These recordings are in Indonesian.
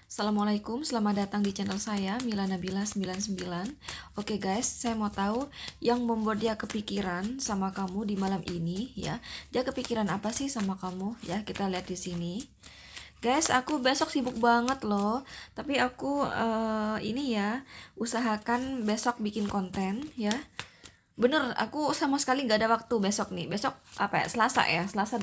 Assalamualaikum, selamat datang di channel saya, Mila Nabila 99. Oke guys, saya mau tahu yang membuat dia kepikiran sama kamu di malam ini ya. Dia kepikiran apa sih sama kamu ya? Kita lihat di sini. Guys, aku besok sibuk banget loh. Tapi aku ini ya, usahakan besok bikin konten ya. Bener, aku sama sekali nggak ada waktu besok nih. Besok apa ya? Selasa ya, Selasa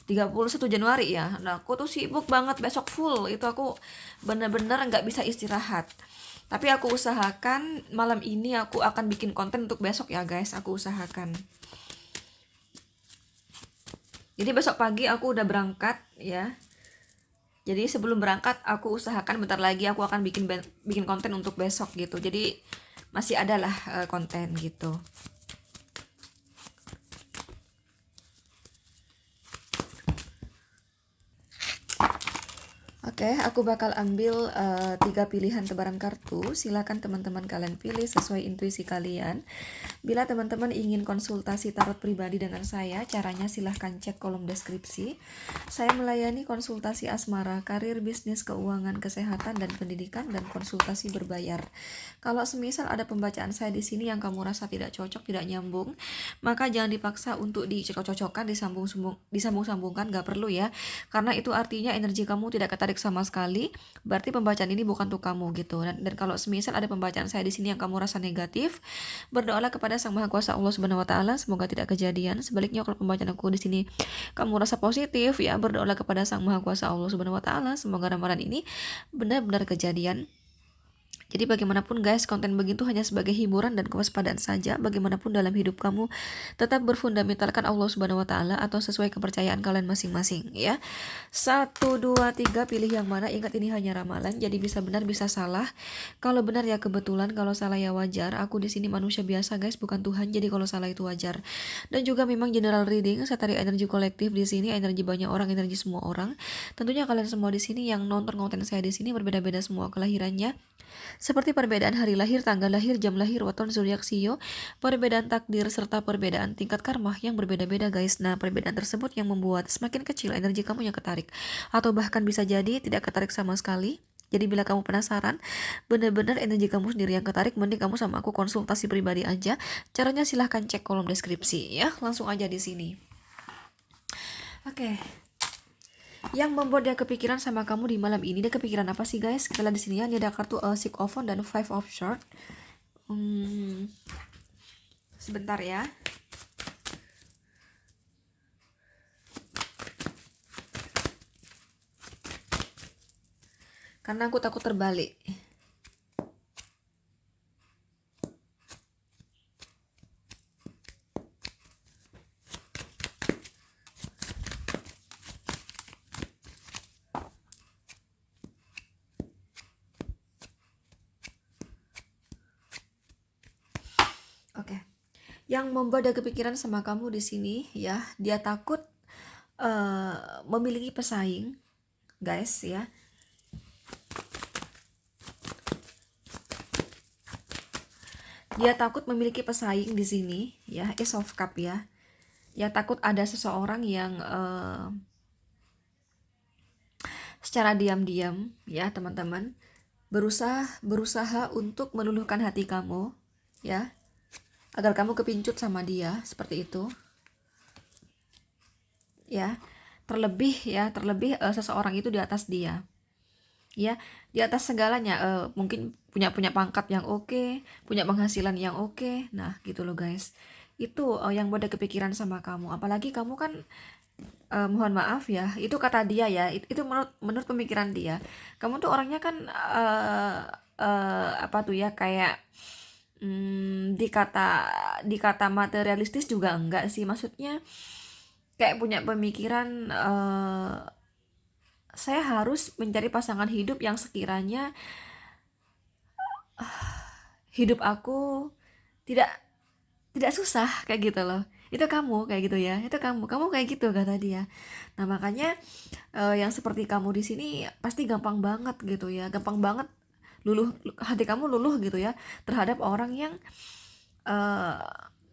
31 Januari ya. Nah, aku tuh sibuk banget besok full. Itu aku bener-bener nggak bisa istirahat. Tapi aku usahakan malam ini aku akan bikin konten untuk besok ya guys. Aku usahakan. Jadi besok pagi aku udah berangkat ya. Jadi sebelum berangkat aku usahakan bentar lagi aku akan bikin konten untuk besok gitu. Jadi masih ada lah konten gitu. Oke, aku bakal ambil 3 pilihan tebaran kartu. Silakan teman-teman kalian pilih sesuai intuisi kalian. Bila teman-teman ingin konsultasi tarot pribadi dengan saya, caranya silahkan cek kolom deskripsi. Saya melayani konsultasi asmara, karir, bisnis, keuangan, kesehatan, dan pendidikan, dan konsultasi berbayar. Kalau semisal ada pembacaan saya di sini yang kamu rasa tidak cocok, tidak nyambung, maka jangan dipaksa untuk dicocok-cocokkan, disambung-sambungkan, gak perlu ya. Karena itu artinya energi kamu tidak ketarik sama sekali, berarti pembacaan ini bukan untuk kamu gitu. Dan kalau semisal ada pembacaan saya di sini yang kamu rasa negatif, berdoalah kepada Sang Maha Kuasa Allah Subhanahu wa taala semoga tidak kejadian. Sebaliknya kalau pembacaan aku di sini kamu rasa positif ya, berdoalah kepada Sang Maha Kuasa Allah Subhanahu wa taala semoga ramalan ini benar-benar kejadian. Jadi bagaimanapun guys, konten begitu hanya sebagai hiburan dan kewaspadaan saja. Bagaimanapun dalam hidup kamu tetap berfundamentalkan Allah Subhanahu wa taala atau sesuai kepercayaan kalian masing-masing ya. 1, 2, 3 pilih yang mana. Ingat ini hanya ramalan, jadi bisa benar bisa salah. Kalau benar ya kebetulan, kalau salah ya wajar. Aku di sini manusia biasa guys, bukan Tuhan. Jadi kalau salah itu wajar. Dan juga memang general reading, saya tarik energi kolektif di sini, energi banyak orang, energi semua orang. Tentunya kalian semua di sini yang nonton konten saya di sini berbeda-beda semua kelahirannya. Seperti perbedaan hari lahir, tanggal lahir, jam lahir, waton, zodiak, sio, perbedaan takdir, serta perbedaan tingkat karma yang berbeda-beda guys. Nah, perbedaan tersebut yang membuat semakin kecil energi kamu yang ketarik. Atau bahkan bisa jadi tidak ketarik sama sekali. Jadi bila kamu penasaran, benar-benar energi kamu sendiri yang ketarik, mending kamu sama aku konsultasi pribadi aja. Caranya silahkan cek kolom deskripsi ya, langsung aja di sini. Oke. Yang membuat dia kepikiran sama kamu di malam ini, dia kepikiran apa sih guys? Kita lihat di sini ya, ini ada kartu Six of Wands dan Five of Swords. Sebentar ya. Karena aku takut terbalik. Oke. Yang membuat dia kepikiran sama kamu di sini ya, dia takut memiliki pesaing, guys ya. Dia takut memiliki pesaing di sini ya, Ace of Cup ya. Ya takut ada seseorang yang secara diam-diam ya teman-teman berusaha untuk meluluhkan hati kamu ya, agar kamu kepincut sama dia seperti itu ya. Terlebih seseorang itu di atas dia ya, di atas segalanya, mungkin punya pangkat yang oke, punya penghasilan yang oke. Nah gitu loh guys, itu yang buat kepikiran sama kamu. Apalagi kamu kan mohon maaf ya, itu kata dia ya, itu menurut pemikiran dia, kamu tuh orangnya kan apa tuh ya, kayak dikata materialistis juga enggak sih, maksudnya kayak punya pemikiran saya harus mencari pasangan hidup yang sekiranya hidup aku tidak tidak susah kayak gitu loh. Itu kamu kayak gitu ya, itu kamu kayak gitu kata dia. Nah makanya yang seperti kamu di sini pasti gampang banget gitu ya, gampang banget hati kamu luluh gitu ya terhadap orang yang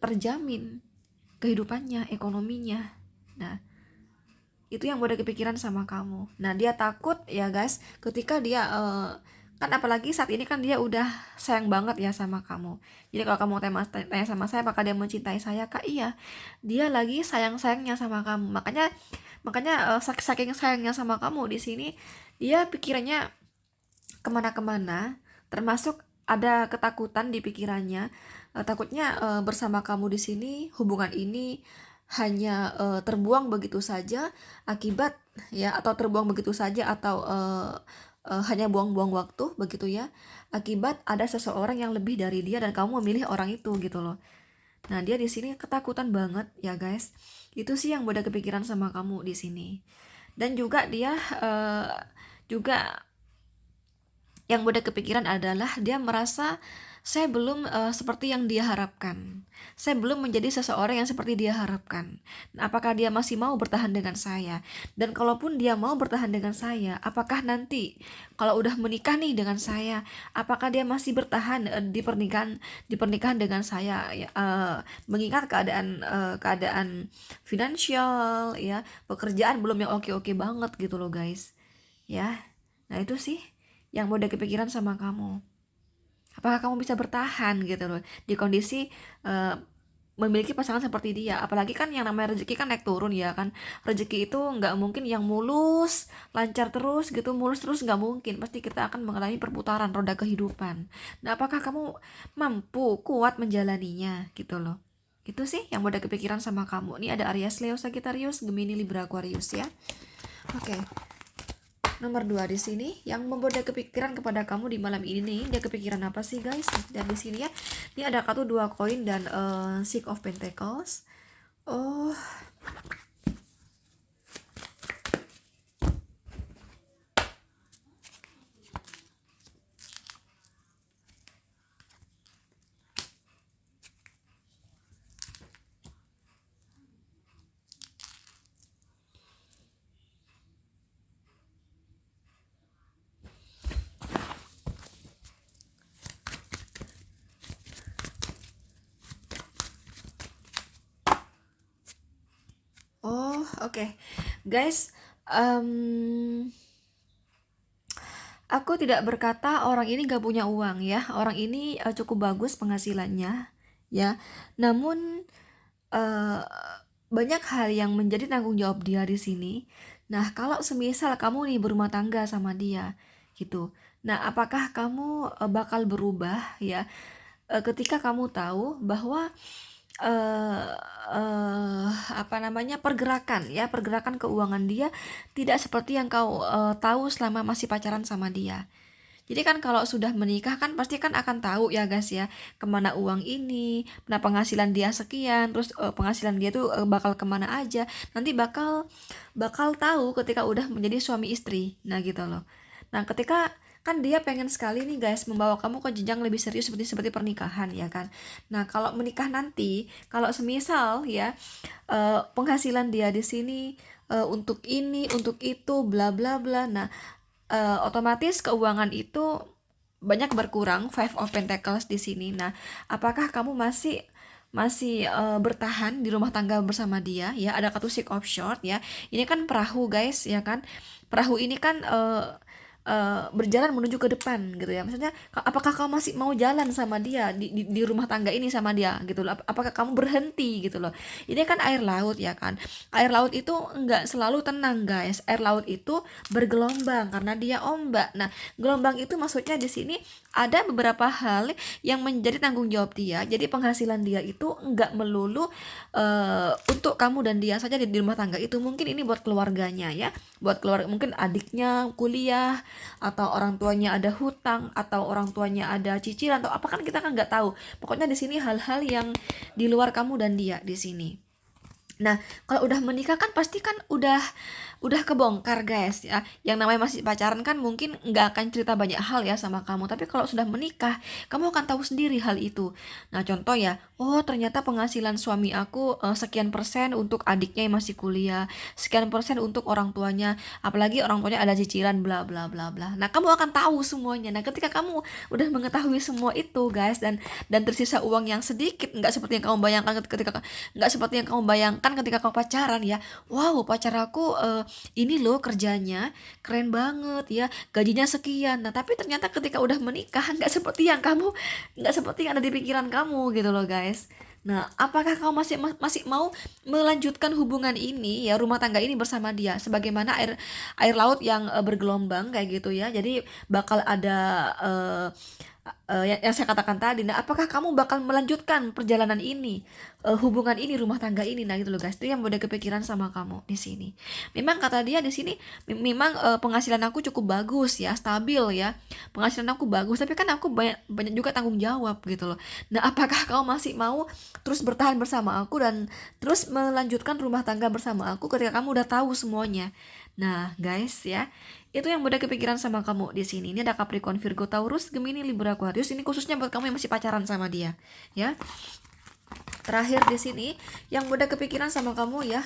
terjamin kehidupannya, ekonominya. Nah Itu yang udah kepikiran sama kamu. Nah, dia takut ya guys, ketika dia kan apalagi saat ini kan dia udah sayang banget ya sama kamu. Jadi kalau kamu tanya sama saya apakah dia mencintai saya, Kak, iya. Dia lagi sayang-sayangnya sama kamu. Makanya makanya saking sayangnya sama kamu di sini dia pikirannya kemana-kemana, termasuk ada ketakutan di pikirannya. Takutnya bersama kamu di sini hubungan ini hanya terbuang begitu saja akibat ya, atau terbuang begitu saja, atau hanya buang-buang waktu begitu ya, akibat ada seseorang yang lebih dari dia dan kamu memilih orang itu gitu loh. Nah, dia di sini ketakutan banget ya guys. Itu sih yang udah kepikiran sama kamu di sini. Dan juga dia juga yang udah kepikiran adalah dia merasa saya belum seperti yang dia harapkan. Saya belum menjadi seseorang yang seperti dia harapkan. Nah, apakah dia masih mau bertahan dengan saya? Dan kalaupun dia mau bertahan dengan saya, apakah nanti kalau udah menikah nih dengan saya, apakah dia masih bertahan di pernikahan dengan saya? Ya, mengingat keadaan finansial ya, pekerjaan belum yang oke-oke banget gitu loh guys. Ya. Nah, itu sih yang udah kepikiran sama kamu. Apakah kamu bisa bertahan gitu loh di kondisi memiliki pasangan seperti dia? Apalagi kan yang namanya rezeki kan naik turun ya kan. Rezeki itu nggak mungkin yang mulus lancar terus gitu, mulus terus nggak mungkin. Pasti kita akan mengalami perputaran roda kehidupan. Nah, apakah kamu mampu kuat menjalaninya gitu loh? Itu sih yang udah kepikiran sama kamu. Ini ada Aries, Leo, Sagittarius, Gemini, Libra, Aquarius ya. Oke. Nomor 2 di sini yang membuat dia kepikiran kepada kamu di malam ini nih, dia kepikiran apa sih guys? Dan di sini ya, ini ada kartu 2 koin dan Six of Pentacles. Oh, oke. Guys, aku tidak berkata orang ini gak punya uang ya. Orang ini cukup bagus penghasilannya ya. Namun uh, banyak hal yang menjadi tanggung jawab dia di sini. Nah, kalau semisal kamu nih berumah tangga sama dia gitu. Nah, apakah kamu bakal berubah ya ketika kamu tahu bahwa eh apa namanya, pergerakan keuangan dia tidak seperti yang kau tahu selama masih pacaran sama dia. Jadi kan kalau sudah menikah kan pasti kan akan tahu ya guys ya, kemana uang ini, nah penghasilan dia sekian, terus penghasilan dia tuh bakal kemana aja. Nanti bakal bakal tahu ketika udah menjadi suami istri. Nah gitu loh. Nah ketika kan dia pengen sekali nih guys membawa kamu ke jenjang lebih serius seperti seperti pernikahan ya kan. Nah kalau menikah nanti, kalau semisal ya penghasilan dia di sini untuk ini, untuk itu, bla bla bla. Nah, otomatis keuangan itu banyak berkurang, Five of Pentacles di sini. Nah, apakah kamu masih masih bertahan di rumah tangga bersama dia ya? Ada kartu Six of Swords ya. Ini kan perahu guys ya kan. Perahu ini kan berjalan menuju ke depan gitu ya. Maksudnya apakah kamu masih mau jalan sama dia di rumah tangga ini sama dia gitu loh. Apakah kamu berhenti gitu loh. Ini kan air laut ya kan. Air laut itu enggak selalu tenang guys. Air laut itu bergelombang karena dia ombak. Nah, gelombang itu maksudnya di sini ada beberapa hal yang menjadi tanggung jawab dia. Jadi penghasilan dia itu enggak melulu untuk kamu dan dia saja di rumah tangga itu. Mungkin ini buat keluarganya ya. Buat keluarga, mungkin adiknya kuliah, atau orang tuanya ada hutang, atau orang tuanya ada cicilan, atau apa kan kita kan nggak tahu. Pokoknya di sini hal-hal yang di luar kamu dan dia di sini. Nah, kalau udah menikah kan pasti kan udah kebongkar guys ya. Yang namanya masih pacaran kan mungkin nggak akan cerita banyak hal ya sama kamu. Tapi kalau sudah menikah, kamu akan tahu sendiri hal itu. Nah, contoh ya, oh ternyata penghasilan suami aku sekian persen untuk adiknya yang masih kuliah, sekian persen untuk orang tuanya, apalagi orang tuanya ada cicilan bla bla bla bla. Nah, kamu akan tahu semuanya. Nah, ketika kamu udah mengetahui semua itu guys, dan tersisa uang yang sedikit, nggak seperti yang kamu bayangkan bayangkan ketika kau pacaran ya, wow pacar aku ini loh kerjanya keren banget ya, gajinya sekian. Nah tapi ternyata ketika udah menikah nggak seperti yang ada di pikiran kamu gitu loh guys. Nah, apakah kamu masih mau melanjutkan hubungan ini ya, rumah tangga ini bersama dia sebagaimana air air laut yang bergelombang kayak gitu ya. Jadi bakal ada yang saya katakan tadi. Nah, apakah kamu bakal melanjutkan perjalanan ini, hubungan ini, rumah tangga ini? Nah, gitu loh guys. Itu yang udah kepikiran sama kamu di sini. Memang kata dia di sini, memang penghasilan aku cukup bagus ya, stabil ya. Penghasilan aku bagus, tapi kan aku banyak juga tanggung jawab gitu loh. Nah, apakah kamu masih mau terus bertahan bersama aku dan terus melanjutkan rumah tangga bersama aku ketika kamu udah tahu semuanya? Nah, guys ya, itu yang udah kepikiran sama kamu di sini. Ini ada Capricorn, Virgo, Taurus, Gemini, Libra, Aquarius. Ini khususnya buat kamu yang masih pacaran sama dia, ya. Terakhir di sini yang udah kepikiran sama kamu ya,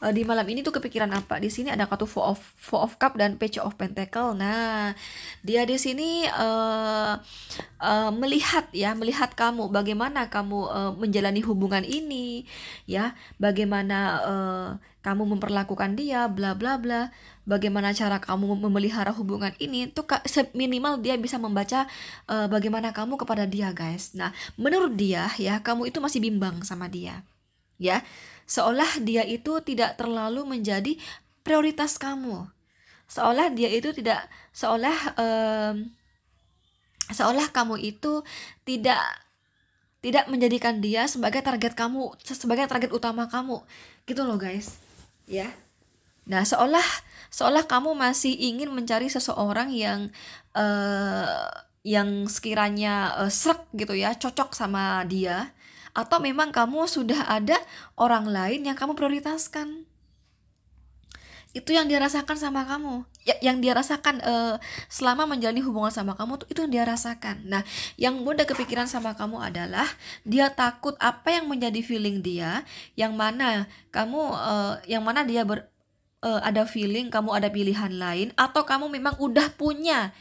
di malam ini tuh kepikiran apa? Di sini ada kartu Four of Cup dan Page of Pentacle. Nah, dia di sini melihat kamu, bagaimana kamu menjalani hubungan ini, ya, bagaimana kamu memperlakukan dia, bla bla bla. Bagaimana cara kamu memelihara hubungan ini tuh minimal dia bisa membaca bagaimana kamu kepada dia guys. Nah menurut dia ya, kamu itu masih bimbang sama dia ya, seolah dia itu tidak terlalu menjadi prioritas kamu, seolah dia itu tidak, seolah kamu itu tidak menjadikan dia sebagai target kamu, sebagai target utama kamu gitu loh guys ya. Nah, seolah kamu masih ingin mencari seseorang yang sekiranya srek gitu ya, cocok sama dia, atau memang kamu sudah ada orang lain yang kamu prioritaskan. Itu yang dia rasakan sama kamu, yang dia rasakan selama menjalani hubungan sama kamu tuh, itu yang dia rasakan. Nah, yang udah kepikiran sama kamu adalah dia takut apa yang menjadi feeling dia, yang mana dia ada feeling kamu ada pilihan lain, atau kamu memang udah punya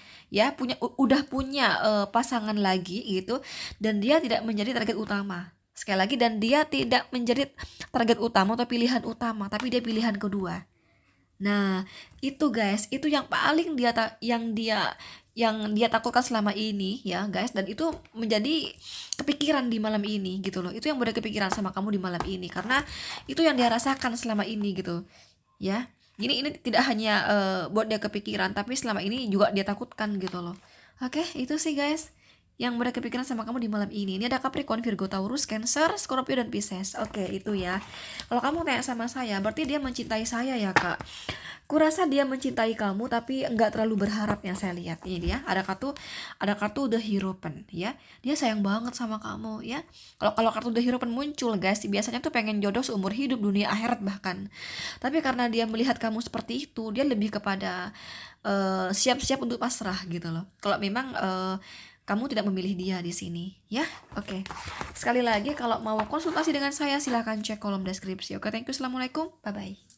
pasangan lagi gitu, dan dia tidak menjadi target utama. Sekali lagi, dan dia tidak menjadi target utama atau pilihan utama, tapi dia pilihan kedua. Nah, itu guys, itu yang paling yang dia takutkan selama ini ya guys, dan itu menjadi kepikiran di malam ini gitu loh. Itu yang udah kepikiran sama kamu di malam ini, karena itu yang dia rasakan selama ini gitu ya. Ini tidak hanya buat dia kepikiran, tapi selama ini juga dia takutkan gitu loh. Oke, itu sih guys yang udah kepikiran sama kamu di malam ini. Ini ada Capricorn, Virgo, Taurus, Cancer, Scorpio, dan Pisces. Oke, itu ya. Kalau kamu tanya sama saya, berarti dia mencintai saya ya kak. Kurasa dia mencintai kamu, tapi nggak terlalu berharap yang saya lihat. Ini dia, ada kartu The Hierophant ya. Dia sayang banget sama kamu ya. Kalau kartu The Hierophant muncul guys, biasanya tuh pengen jodoh seumur hidup, dunia akhirat bahkan. Tapi karena dia melihat kamu seperti itu, dia lebih kepada siap-siap untuk pasrah gitu loh. Kalau memang kamu tidak memilih dia di sini ya. Oke. Sekali lagi, kalau mau konsultasi dengan saya silahkan cek kolom deskripsi. Oke, thank you. Assalamualaikum. Bye bye.